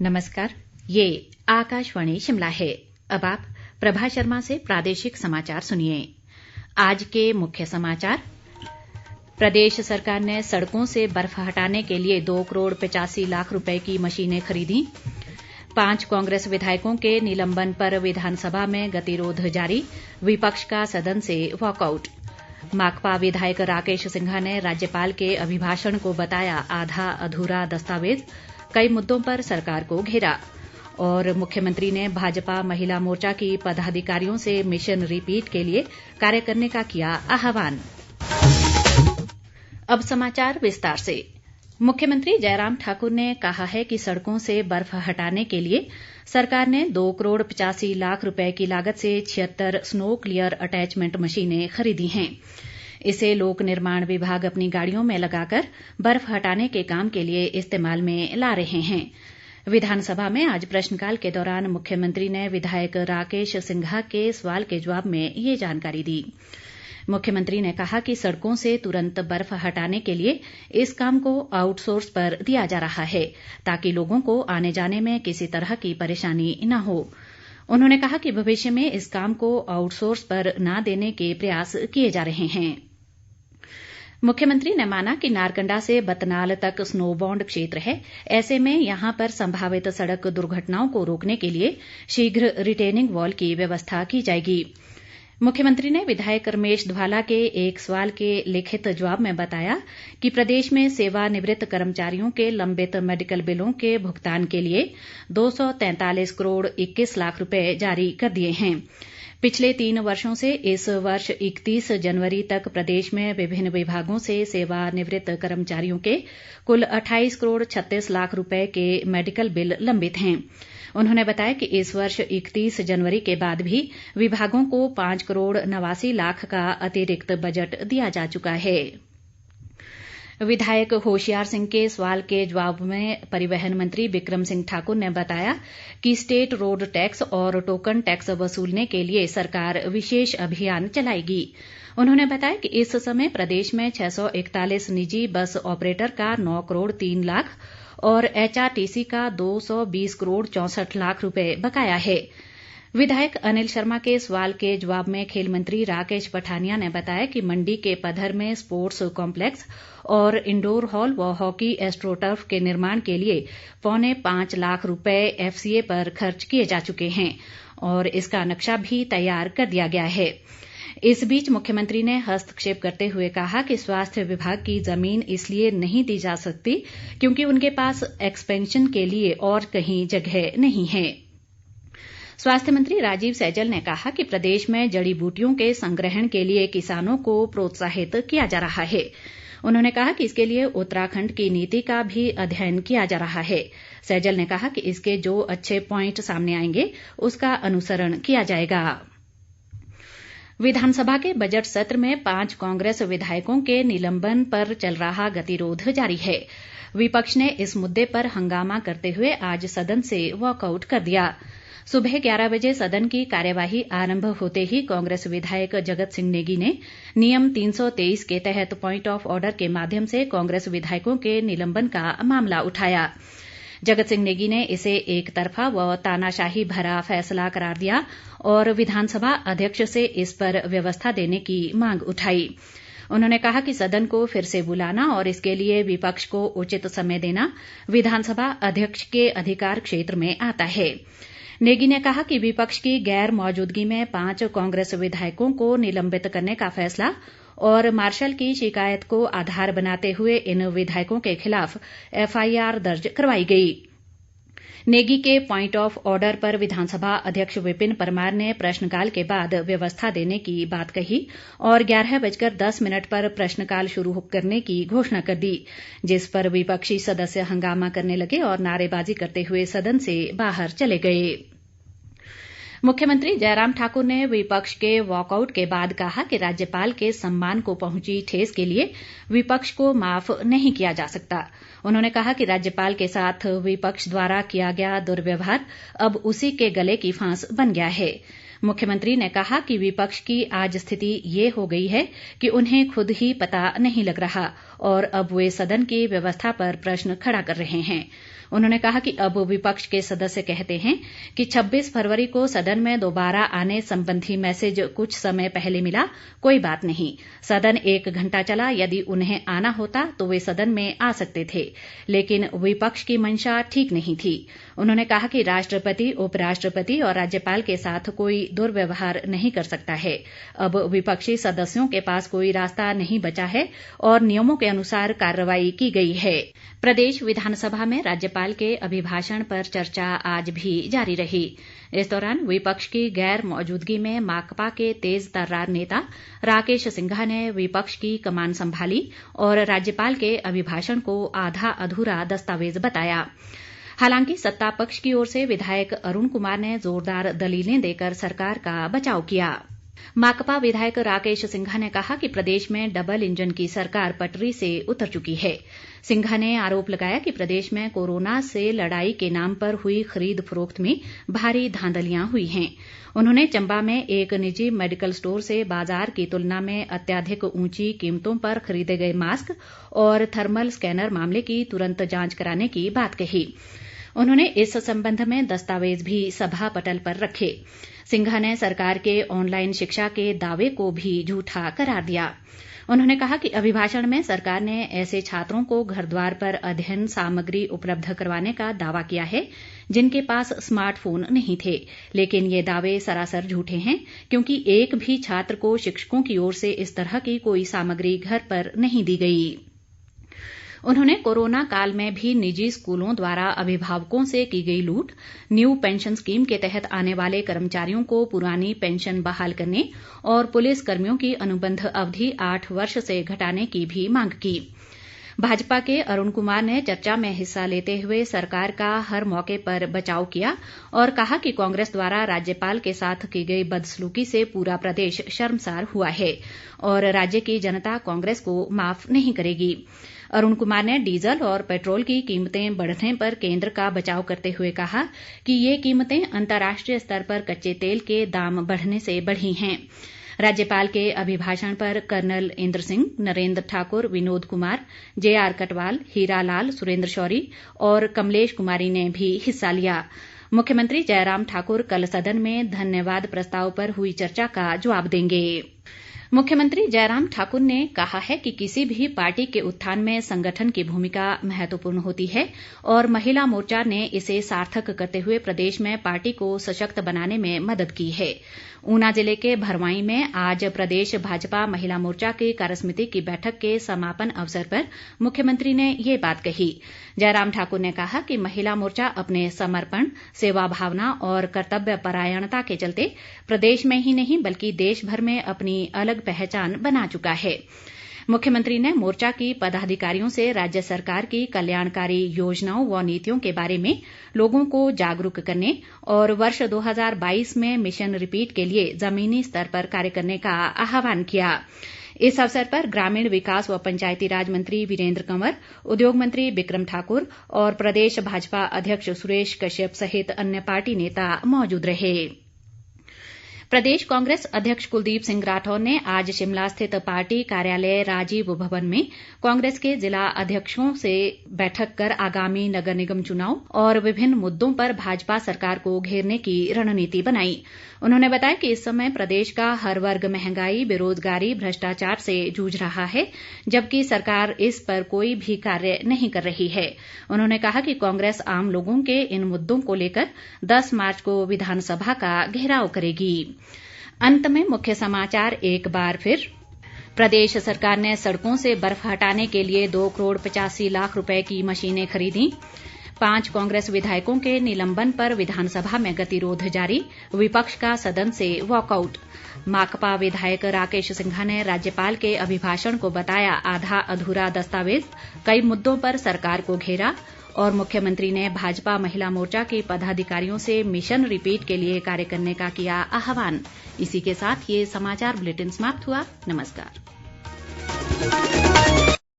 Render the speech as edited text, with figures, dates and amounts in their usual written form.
नमस्कार, ये आकाशवाणी शिमला है। अब आप प्रभा शर्मा से प्रादेशिक समाचार सुनिए। आज के मुख्य समाचार। प्रदेश सरकार ने सड़कों से बर्फ हटाने के लिए 2 करोड़ 85 लाख रुपए की मशीनें खरीदी। 5 कांग्रेस विधायकों के निलंबन पर विधानसभा में गतिरोध जारी, विपक्ष का सदन से वॉकआउट। माकपा विधायक राकेश सिंघा ने राज्यपाल के अभिभाषण को बताया आधा अधूरा दस्तावेज, कई मुद्दों पर सरकार को घेरा। और मुख्यमंत्री ने भाजपा महिला मोर्चा की पदाधिकारियों से मिशन रिपीट के लिए कार्य करने का किया आह्वान। अब समाचार विस्तार से। मुख्यमंत्री जयराम ठाकुर ने कहा है कि सड़कों से बर्फ हटाने के लिए सरकार ने 2 करोड़ 85 लाख रुपए की लागत से 76 स्नो क्लियर अटैचमेंट मशीनें खरीदी हैं। इसे लोक निर्माण विभाग अपनी गाड़ियों में लगाकर बर्फ हटाने के काम के लिए इस्तेमाल में ला रहे हैं। विधानसभा में आज प्रश्नकाल के दौरान मुख्यमंत्री ने विधायक राकेश सिंघा के सवाल के जवाब में ये जानकारी दी। मुख्यमंत्री ने कहा कि सड़कों से तुरंत बर्फ हटाने के लिए इस काम को आउटसोर्स पर दिया जा रहा है, ताकि लोगों को आने जाने में किसी तरह की परेशानी न हो। उन्होंने कहा कि भविष्य में इस काम को आउटसोर्स पर न देने के प्रयास किए जा रहे हैं। मुख्यमंत्री ने माना कि नारकंडा से बतनाल तक स्नोबॉन्ड क्षेत्र है, ऐसे में यहां पर संभावित सड़क दुर्घटनाओं को रोकने के लिए शीघ्र रिटेनिंग वॉल की व्यवस्था की जाएगी। मुख्यमंत्री ने विधायक रमेश धवाला के एक सवाल के लिखित जवाब में बताया कि प्रदेश में सेवानिवृत्त कर्मचारियों के लंबित मेडिकल बिलों के भुगतान के लिए 243 करोड़ 21 लाख रुपए जारी कर दिए हैं। पिछले 3 वर्षों से इस वर्ष 31 जनवरी तक प्रदेश में विभिन्न विभागों से सेवानिवृत्त कर्मचारियों के कुल 28 करोड़ 36 लाख रुपए के मेडिकल बिल लंबित हैं। उन्होंने बताया कि इस वर्ष 31 जनवरी के बाद भी विभागों को 5 करोड़ 89 लाख का अतिरिक्त बजट दिया जा चुका है। विधायक होशियार सिंह के सवाल के जवाब में परिवहन मंत्री बिक्रम सिंह ठाकुर ने बताया कि स्टेट रोड टैक्स और टोकन टैक्स वसूलने के लिए सरकार विशेष अभियान चलाएगी। उन्होंने बताया कि इस समय प्रदेश में 641 निजी बस ऑपरेटर का 9 करोड़ 3 लाख और एचआरटीसी का 220 करोड़ 64 लाख रुपए बकाया है। विधायक अनिल शर्मा के सवाल के जवाब में खेल मंत्री राकेश पठानिया ने बताया कि मंडी के पधर में स्पोर्ट्स कॉम्प्लेक्स और इंडोर हॉल व हॉकी एस्ट्रोटर्फ के निर्माण के लिए 4.25 लाख रुपए एफसीए पर खर्च किए जा चुके हैं और इसका नक्शा भी तैयार कर दिया गया है। इस बीच मुख्यमंत्री ने हस्तक्षेप करते हुए कहा कि स्वास्थ्य विभाग की जमीन इसलिए नहीं दी जा सकती क्योंकि उनके पास एक्सपेंशन के लिए और कहीं जगह नहीं है। स्वास्थ्य मंत्री राजीव सैजल ने कहा कि प्रदेश में जड़ी बूटियों के संग्रहण के लिए किसानों को प्रोत्साहित किया जा रहा है। उन्होंने कहा कि इसके लिए उत्तराखंड की नीति का भी अध्ययन किया जा रहा है। सैजल ने कहा कि इसके जो अच्छे पॉइंट सामने आएंगे उसका अनुसरण किया जाएगा। विधानसभा के बजट सत्र में 5 कांग्रेस विधायकों के निलंबन पर चल रहा गतिरोध जारी है। विपक्ष ने इस मुद्दे पर हंगामा करते हुए आज सदन से वॉकआउट कर दिया। सुबह 11 बजे सदन की कार्यवाही आरंभ होते ही कांग्रेस विधायक जगत सिंह नेगी ने नियम 323 के तहत पॉइंट ऑफ ऑर्डर के माध्यम से कांग्रेस विधायकों के निलंबन का मामला उठाया। जगत सिंह नेगी ने इसे एक तरफा व तानाशाही भरा फैसला करार दिया और विधानसभा अध्यक्ष से इस पर व्यवस्था देने की मांग उठाई। उन्होंने कहा कि सदन को फिर से बुलाना और इसके लिए विपक्ष को उचित समय देना विधानसभा अध्यक्ष के अधिकार क्षेत्र में आता है। नेगी ने कहा कि विपक्ष की गैर मौजूदगी में 5 कांग्रेस विधायकों को निलंबित करने का फैसला और मार्शल की शिकायत को आधार बनाते हुए इन विधायकों के खिलाफ एफआईआर दर्ज करवाई गई। नेगी के पॉइंट ऑफ ऑर्डर पर विधानसभा अध्यक्ष विपिन परमार ने प्रश्नकाल के बाद व्यवस्था देने की बात कही और 11:10 पर प्रश्नकाल शुरू करने की घोषणा कर दी, जिस पर विपक्षी सदस्य हंगामा करने लगे और नारेबाजी करते हुए सदन से बाहर चले गए। मुख्यमंत्री जयराम ठाकुर ने विपक्ष के वॉकआउट के बाद कहा कि राज्यपाल के सम्मान को पहुंची ठेस के लिए विपक्ष को माफ नहीं किया जा सकता। उन्होंने कहा कि राज्यपाल के साथ विपक्ष द्वारा किया गया दुर्व्यवहार अब उसी के गले की फांस बन गया है। मुख्यमंत्री ने कहा कि विपक्ष की आज स्थिति ये हो गई है कि उन्हें खुद ही पता नहीं लग रहा और अब वे सदन की व्यवस्था पर प्रश्न खड़ा कर रहे हैं। उन्होंने कहा कि अब विपक्ष के सदस्य कहते हैं कि 26 फरवरी को सदन में दोबारा आने संबंधी मैसेज कुछ समय पहले मिला, कोई बात नहीं, सदन 1 घंटा चला, यदि उन्हें आना होता तो वे सदन में आ सकते थे, लेकिन विपक्ष की मंशा ठीक नहीं थी। उन्होंने कहा कि राष्ट्रपति, उपराष्ट्रपति और राज्यपाल के साथ कोई दुर्व्यवहार नहीं कर सकता है। अब विपक्षी सदस्यों के पास कोई रास्ता नहीं बचा है और नियमों के अनुसार कार्रवाई की गई है। प्रदेश विधानसभा में राज्यपाल के अभिभाषण पर चर्चा आज भी जारी रही। इस दौरान विपक्ष की गैर मौजूदगी में माकपा के तेज तर्रार नेता राकेश सिंघा ने विपक्ष की कमान संभाली और राज्यपाल के अभिभाषण को आधा अधूरा दस्तावेज बताया। हालांकि सत्ता पक्ष की ओर से विधायक अरुण कुमार ने जोरदार दलीलें देकर सरकार का बचाव किया। माकपा विधायक राकेश सिंघा ने कहा कि प्रदेश में डबल इंजन की सरकार पटरी से उतर चुकी है। सिंघा ने आरोप लगाया कि प्रदेश में कोरोना से लड़ाई के नाम पर हुई खरीद फरोख्त में भारी धांधलियां हुई हैं। उन्होंने चंबा में एक निजी मेडिकल स्टोर से बाजार की तुलना में अत्यधिक ऊंची कीमतों पर खरीदे गए मास्क और थर्मल स्कैनर मामले की तुरंत जांच कराने की बात कही। उन्होंने इस संबंध में दस्तावेज भी सभा पटल पर रखे। सिंघा ने सरकार के ऑनलाइन शिक्षा के दावे को भी झूठा करार दिया। उन्होंने कहा कि अभिभाषण में सरकार ने ऐसे छात्रों को घर द्वार पर अध्ययन सामग्री उपलब्ध करवाने का दावा किया है जिनके पास स्मार्टफोन नहीं थे, लेकिन ये दावे सरासर झूठे हैं क्योंकि एक भी छात्र को शिक्षकों की ओर से इस तरह की कोई सामग्री घर पर नहीं दी गई। उन्होंने कोरोना काल में भी निजी स्कूलों द्वारा अभिभावकों से की गई लूट, न्यू पेंशन स्कीम के तहत आने वाले कर्मचारियों को पुरानी पेंशन बहाल करने और पुलिस कर्मियों की अनुबंध अवधि 8 वर्ष से घटाने की भी मांग की। भाजपा के अरुण कुमार ने चर्चा में हिस्सा लेते हुए सरकार का हर मौके पर बचाव किया और कहा कि कांग्रेस द्वारा राज्यपाल के साथ की गई बदसलूकी से पूरा प्रदेश शर्मसार हुआ है और राज्य की जनता कांग्रेस को माफ नहीं करेगी। अरुण कुमार ने डीजल और पेट्रोल की कीमतें बढ़ने पर केंद्र का बचाव करते हुए कहा कि ये कीमतें अंतर्राष्ट्रीय स्तर पर कच्चे तेल के दाम बढ़ने से बढ़ी हैं। राज्यपाल के अभिभाषण पर कर्नल इंद्र सिंह, नरेंद्र ठाकुर, विनोद कुमार, JR कटवाल, हीरा लाल, सुरेंद्र शौरी और कमलेश कुमारी ने भी हिस्सा लिया। मुख्यमंत्री जयराम ठाकुर कल सदन में धन्यवाद प्रस्ताव पर हुई चर्चा का जवाब देंगे। मुख्यमंत्री जयराम ठाकुर ने कहा है कि किसी भी पार्टी के उत्थान में संगठन की भूमिका महत्वपूर्ण होती है और महिला मोर्चा ने इसे सार्थक करते हुए प्रदेश में पार्टी को सशक्त बनाने में मदद की है। ऊना जिले के भरवाईं में आज प्रदेश भाजपा महिला मोर्चा की कार्यसमिति की बैठक के समापन अवसर पर मुख्यमंत्री ने ये बात कही। जयराम ठाकुर ने कहा कि महिला मोर्चा अपने समर्पण, सेवा भावना और कर्तव्य परायणता के चलते प्रदेश में ही नहीं बल्कि देश भर में अपनी अलग पहचान बना चुका है। मुख्यमंत्री ने मोर्चा की पदाधिकारियों से राज्य सरकार की कल्याणकारी योजनाओं व नीतियों के बारे में लोगों को जागरूक करने और वर्ष 2022 में मिशन रिपीट के लिए जमीनी स्तर पर कार्य करने का आह्वान किया। इस अवसर पर ग्रामीण विकास व पंचायती राज मंत्री वीरेंद्र कंवर, उद्योग मंत्री बिक्रम ठाकुर और प्रदेश भाजपा अध्यक्ष सुरेश कश्यप सहित अन्य पार्टी नेता मौजूद रहे। प्रदेश कांग्रेस अध्यक्ष कुलदीप सिंह राठौर ने आज शिमला स्थित पार्टी कार्यालय राजीव भवन में कांग्रेस के जिला अध्यक्षों से बैठक कर आगामी नगर निगम चुनाव और विभिन्न मुद्दों पर भाजपा सरकार को घेरने की रणनीति बनाई। उन्होंने बताया कि इस समय प्रदेश का हर वर्ग महंगाई, बेरोजगारी, भ्रष्टाचार से जूझ रहा है, जबकि सरकार इस पर कोई भी कार्य नहीं कर रही है। उन्होंने कहा कि कांग्रेस आम लोगों के इन मुद्दों को लेकर 10 मार्च को विधानसभा का घेराव करेगी। अंत में मुख्य समाचार एक बार फिर। प्रदेश सरकार ने सड़कों से बर्फ हटाने के लिए 2 करोड़ 85 लाख रुपए की मशीनें खरीदी। 5 कांग्रेस विधायकों के निलंबन पर विधानसभा में गतिरोध जारी, विपक्ष का सदन से वॉकआउट। माकपा विधायक राकेश सिंघा ने राज्यपाल के अभिभाषण को बताया आधा अधूरा दस्तावेज, कई मुद्दों पर सरकार को घेरा और मुख्यमंत्री ने भाजपा महिला मोर्चा के पदाधिकारियों से मिशन रिपीट के लिए कार्य करने का किया आह्वान। इसी के साथ ये समाचार बुलेटिन समाप्त हुआ। नमस्कार।